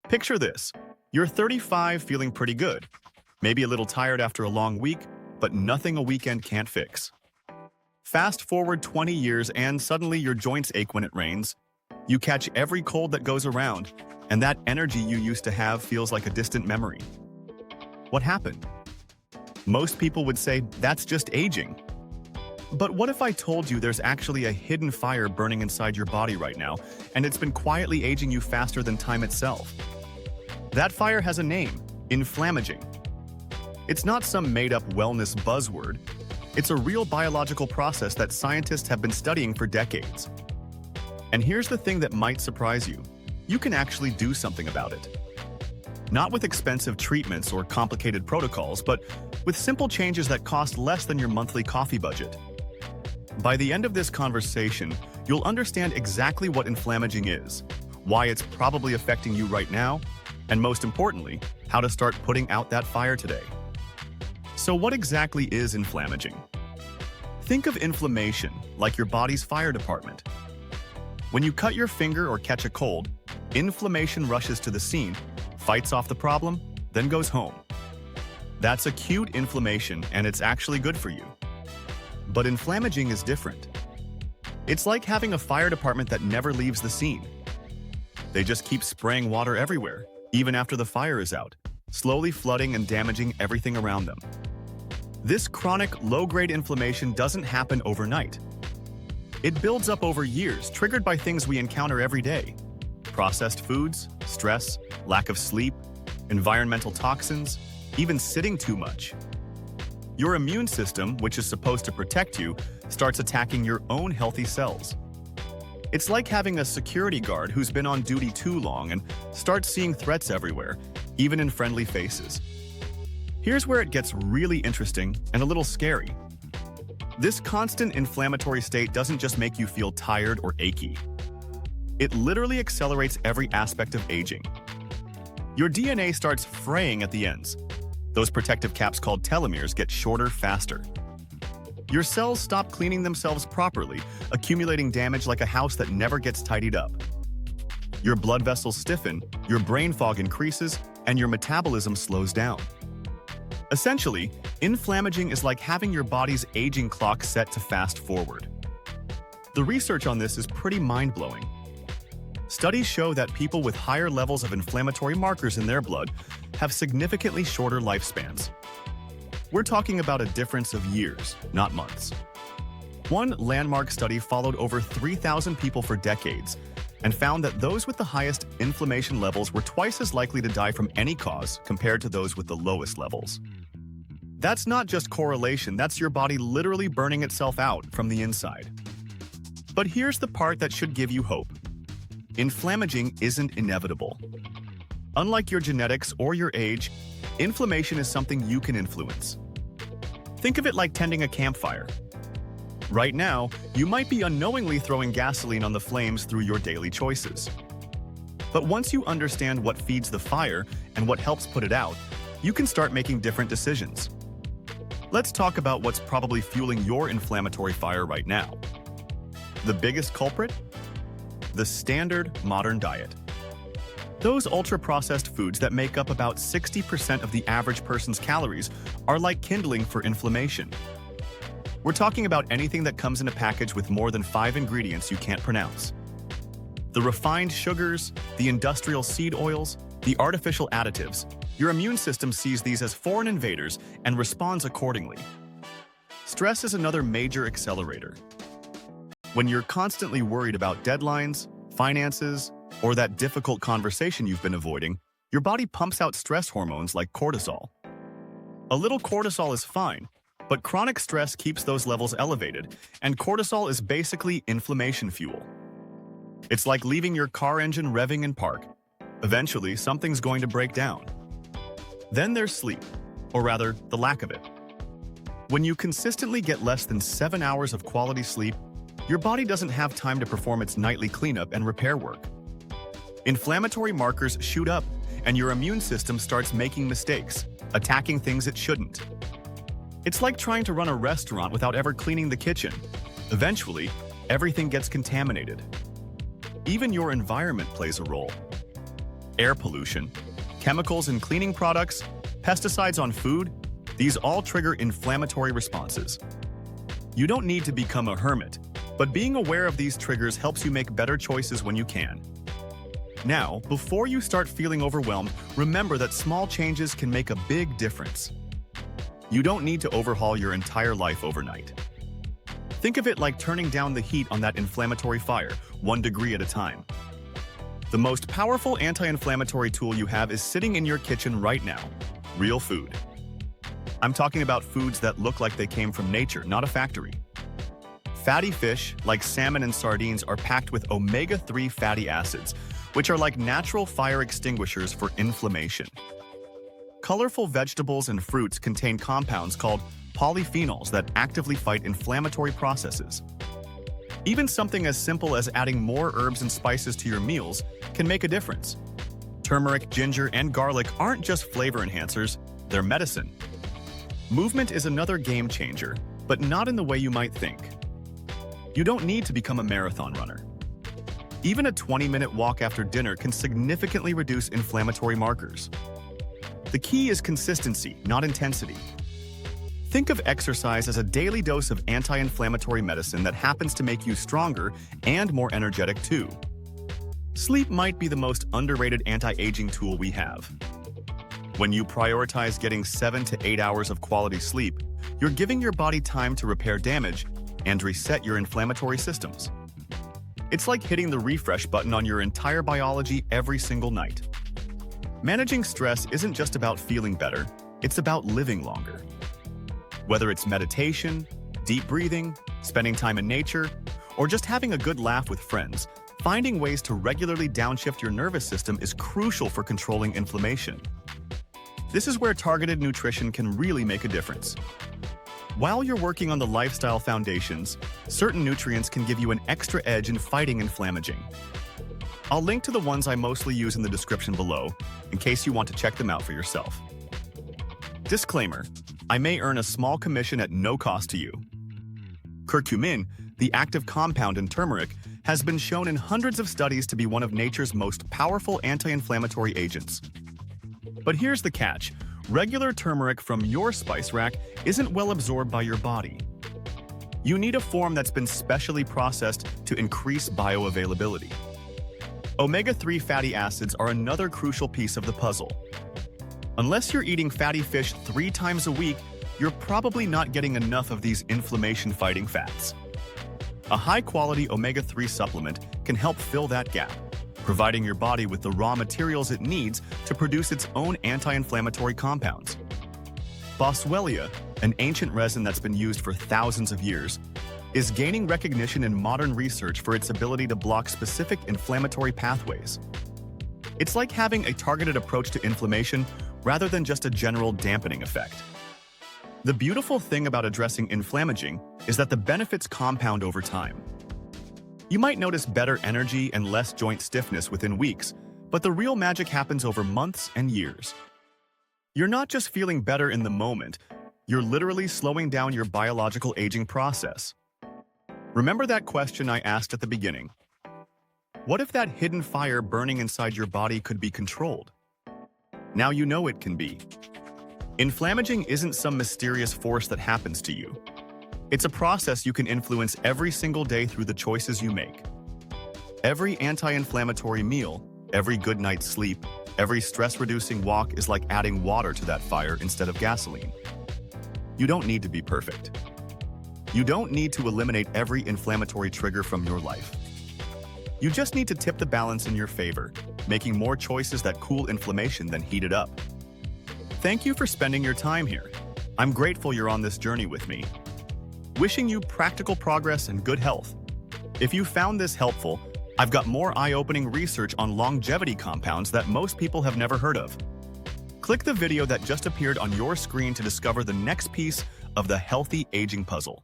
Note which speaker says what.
Speaker 1: Picture this. You're 35, feeling pretty good. Maybe a little tired after a long week, but nothing a weekend can't fix. Fast forward 20 years and suddenly your joints ache when it rains. You catch every cold that goes around, and that energy you used to have feels like a distant memory. What happened? Most people would say that's just aging. But what if I told you there's actually a hidden fire burning inside your body right now, and it's been quietly aging you faster than time itself? That fire has a name: Inflammaging. It's not some made-up wellness buzzword. It's a real biological process that scientists have been studying for decades. And here's the thing that might surprise you. You can actually do something about it. Not with expensive treatments or complicated protocols, but with simple changes that cost less than your monthly coffee budget. By the end of this conversation, you'll understand exactly what inflammaging is, why it's probably affecting you right now, and most importantly, how to start putting out that fire today. So what exactly is inflammaging? Think of inflammation like your body's fire department. When you cut your finger or catch a cold, inflammation rushes to the scene, fights off the problem, then goes home. That's acute inflammation, and it's actually good for you. But inflammaging is different. It's like having a fire department that never leaves the scene. They just keep spraying water everywhere, even after the fire is out, slowly flooding and damaging everything around them. This chronic, low-grade inflammation doesn't happen overnight. It builds up over years, triggered by things we encounter every day. Processed foods, stress, lack of sleep, environmental toxins, even sitting too much. Your immune system, which is supposed to protect you, starts attacking your own healthy cells. It's like having a security guard who's been on duty too long and starts seeing threats everywhere, even in friendly faces. Here's where it gets really interesting and a little scary. This constant inflammatory state doesn't just make you feel tired or achy. It literally accelerates every aspect of aging. Your DNA starts fraying at the ends. Those protective caps called telomeres get shorter faster. Your cells stop cleaning themselves properly, accumulating damage like a house that never gets tidied up. Your blood vessels stiffen, your brain fog increases, and your metabolism slows down. Essentially, inflammaging is like having your body's aging clock set to fast forward. The research on this is pretty mind-blowing. Studies show that people with higher levels of inflammatory markers in their blood have significantly shorter lifespans. We're talking about a difference of years, not months. One landmark study followed over 3,000 people for decades and found that those with the highest inflammation levels were twice as likely to die from any cause compared to those with the lowest levels. That's not just correlation, that's your body literally burning itself out from the inside. But here's the part that should give you hope. Inflammaging isn't inevitable. Unlike your genetics or your age, inflammation is something you can influence. Think of it like tending a campfire. Right now, you might be unknowingly throwing gasoline on the flames through your daily choices. But once you understand what feeds the fire and what helps put it out, you can start making different decisions. Let's talk about what's probably fueling your inflammatory fire right now. The biggest culprit? The standard modern diet. Those ultra-processed foods that make up about 60% of the average person's calories are like kindling for inflammation. We're talking about anything that comes in a package with more than 5 ingredients you can't pronounce. The refined sugars, the industrial seed oils, the artificial additives. Your immune system sees these as foreign invaders and responds accordingly. Stress is another major accelerator. When you're constantly worried about deadlines, finances, or that difficult conversation you've been avoiding, your body pumps out stress hormones like cortisol. A little cortisol is fine, but chronic stress keeps those levels elevated, and cortisol is basically inflammation fuel. It's like leaving your car engine revving in park. Eventually, something's going to break down. Then there's sleep, or rather, the lack of it. When you consistently get less than 7 hours of quality sleep, your body doesn't have time to perform its nightly cleanup and repair work. Inflammatory markers shoot up, and your immune system starts making mistakes, attacking things it shouldn't. It's like trying to run a restaurant without ever cleaning the kitchen. Eventually, everything gets contaminated. Even your environment plays a role. air pollution, chemicals in cleaning products, pesticides on food, these all trigger inflammatory responses. You don't need to become a hermit, but being aware of these triggers helps you make better choices when you can. Now, before you start feeling overwhelmed, remember that small changes can make a big difference. You don't need to overhaul your entire life overnight. Think of it like turning down the heat on that inflammatory fire, 1 degree at a time. The most powerful anti-inflammatory tool you have is sitting in your kitchen right now: real food. I'm talking about foods that look like they came from nature, not a factory. Fatty fish, like salmon and sardines, are packed with omega-3 fatty acids, which are like natural fire extinguishers for inflammation. Colorful vegetables and fruits contain compounds called polyphenols that actively fight inflammatory processes. Even something as simple as adding more herbs and spices to your meals can make a difference. Turmeric, ginger, and garlic aren't just flavor enhancers, they're medicine. Movement is another game changer, but not in the way you might think. You don't need to become a marathon runner. Even a 20-minute walk after dinner can significantly reduce inflammatory markers. The key is consistency, not intensity. Think of exercise as a daily dose of anti-inflammatory medicine that happens to make you stronger and more energetic too. Sleep might be the most underrated anti-aging tool we have. When you prioritize getting 7 to 8 hours of quality sleep, you're giving your body time to repair damage and reset your inflammatory systems. It's like hitting the refresh button on your entire biology every single night. Managing stress isn't just about feeling better, it's about living longer. Whether it's meditation, deep breathing, spending time in nature, or just having a good laugh with friends, finding ways to regularly downshift your nervous system is crucial for controlling inflammation. This is where targeted nutrition can really make a difference. While you're working on the lifestyle foundations, certain nutrients can give you an extra edge in fighting inflammaging. I'll link to the ones I mostly use in the description below, in case you want to check them out for yourself. Disclaimer: I may earn a small commission at no cost to you. Curcumin, the active compound in turmeric, has been shown in hundreds of studies to be one of nature's most powerful anti-inflammatory agents. But here's the catch: regular turmeric from your spice rack isn't well absorbed by your body. You need a form that's been specially processed to increase bioavailability. Omega-3 fatty acids are another crucial piece of the puzzle. Unless you're eating fatty fish 3 times a week, you're probably not getting enough of these inflammation-fighting fats. A high-quality omega-3 supplement can help fill that gap, providing your body with the raw materials it needs to produce its own anti-inflammatory compounds. Boswellia, an ancient resin that's been used for thousands of years, is gaining recognition in modern research for its ability to block specific inflammatory pathways. It's like having a targeted approach to inflammation rather than just a general dampening effect. The beautiful thing about addressing inflammaging is that the benefits compound over time. You might notice better energy and less joint stiffness within weeks, but the real magic happens over months and years. You're not just feeling better in the moment, you're literally slowing down your biological aging process. Remember that question I asked at the beginning? What if that hidden fire burning inside your body could be controlled? Now you know it can be. Inflammaging isn't some mysterious force that happens to you. It's a process you can influence every single day through the choices you make. Every anti-inflammatory meal, every good night's sleep, every stress-reducing walk is like adding water to that fire instead of gasoline. You don't need to be perfect. You don't need to eliminate every inflammatory trigger from your life. You just need to tip the balance in your favor, making more choices that cool inflammation than heat it up. Thank you for spending your time here. I'm grateful you're on this journey with me. Wishing you practical progress and good health. If you found this helpful, I've got more eye-opening research on longevity compounds that most people have never heard of. Click the video that just appeared on your screen to discover the next piece of the healthy aging puzzle.